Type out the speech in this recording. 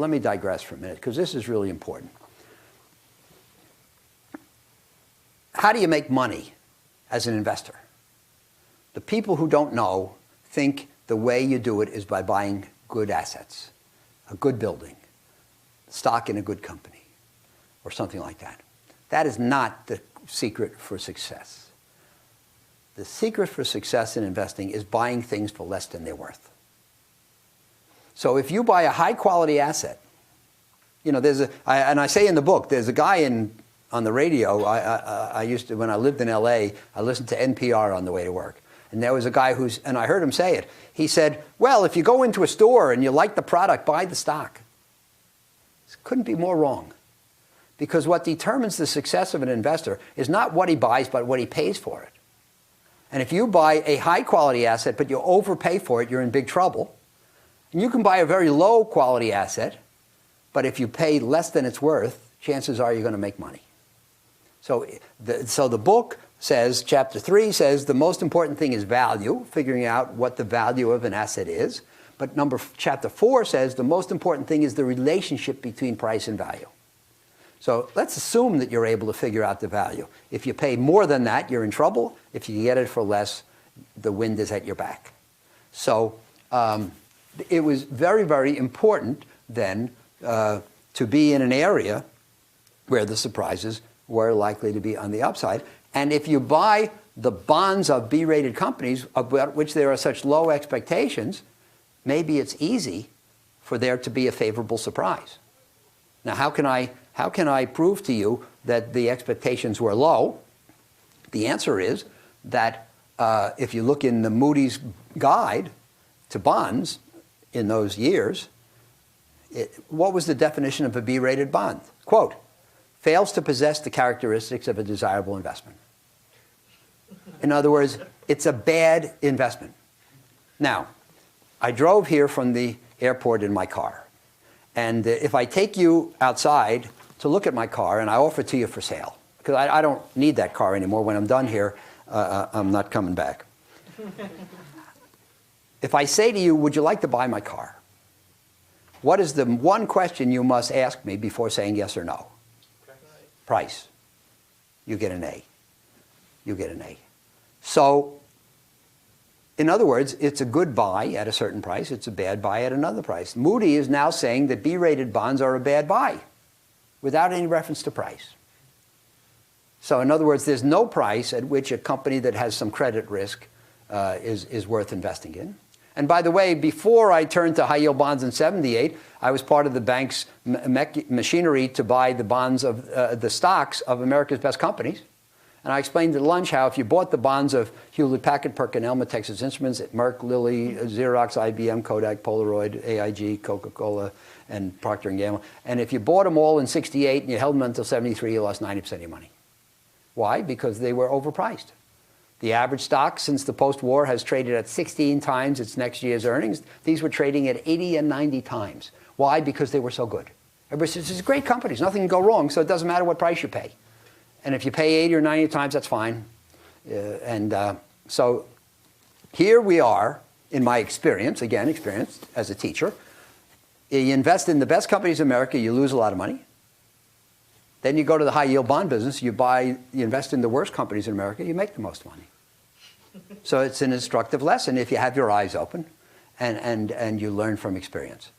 let me digress for a minute, because this is really important. How do you make money as an investor? The people who don't know think the way you do it is by buying good assets, a good building, stock in a good company, or something like that. That is not the secret for success. The secret for success in investing is buying things for less than they're worth. So if you buy a high-quality asset, you know, and I say in the book, there's a guy on the radio, I used to, when I lived in L.A., I listened to NPR on the way to work. And there was a guy and I heard him say it. He said, well, if you go into a store and you like the product, buy the stock. This couldn't be more wrong. Because what determines the success of an investor is not what he buys, but what he pays for it. And if you buy a high-quality asset, but you overpay for it, you're in big trouble. And you can buy a very low-quality asset, but if you pay less than it's worth, chances are you're going to make money. So the book says, chapter 3 says, the most important thing is value, figuring out what the value of an asset is. But chapter 4 says the most important thing is the relationship between price and value. So let's assume that you're able to figure out the value. If you pay more than that, you're in trouble. If you get it for less, the wind is at your back. So it was very, very important then to be in an area where the surprises were likely to be on the upside. And if you buy the bonds of B-rated companies, about which there are such low expectations, maybe it's easy for there to be a favorable surprise. Now, how can I prove to you that the expectations were low? The answer is that if you look in the Moody's guide to bonds in those years, what was the definition of a B-rated bond? Quote, fails to possess the characteristics of a desirable investment. In other words, it's a bad investment. Now, I drove here from the airport in my car. And if I take you outside to look at my car and I offer it to you for sale, because I don't need that car anymore. When I'm done here, I'm not coming back. If I say to you, would you like to buy my car? What is the one question you must ask me before saying yes or no? Price. You get an A. You get an A. So, in other words, it's a good buy at a certain price. It's a bad buy at another price. Moody is now saying that B-rated bonds are a bad buy without any reference to price. So, in other words, there's no price at which a company that has some credit risk is worth investing in. And by the way, before I turned to high-yield bonds in '78, I was part of the bank's machinery to buy the bonds of the stocks of America's best companies. And I explained at lunch how if you bought the bonds of Hewlett-Packard, Perkin-Elmer, Texas Instruments, Merck, Lilly, Xerox, IBM, Kodak, Polaroid, AIG, Coca-Cola, and Procter & Gamble, and if you bought them all in '68 and you held them until '73, you lost 90% of your money. Why? Because they were overpriced. The average stock since the post-war has traded at 16 times its next year's earnings. These were trading at 80 and 90 times. Why? Because they were so good. Everybody says, these are great companies. Nothing can go wrong, so it doesn't matter what price you pay. And if you pay 80 or 90 times, that's fine. So here we are, in my experience, again, experience as a teacher. You invest in the best companies in America, you lose a lot of money. Then you go to the high-yield bond business, you invest in the worst companies in America, you make the most money. So it's an instructive lesson if you have your eyes open and you learn from experience.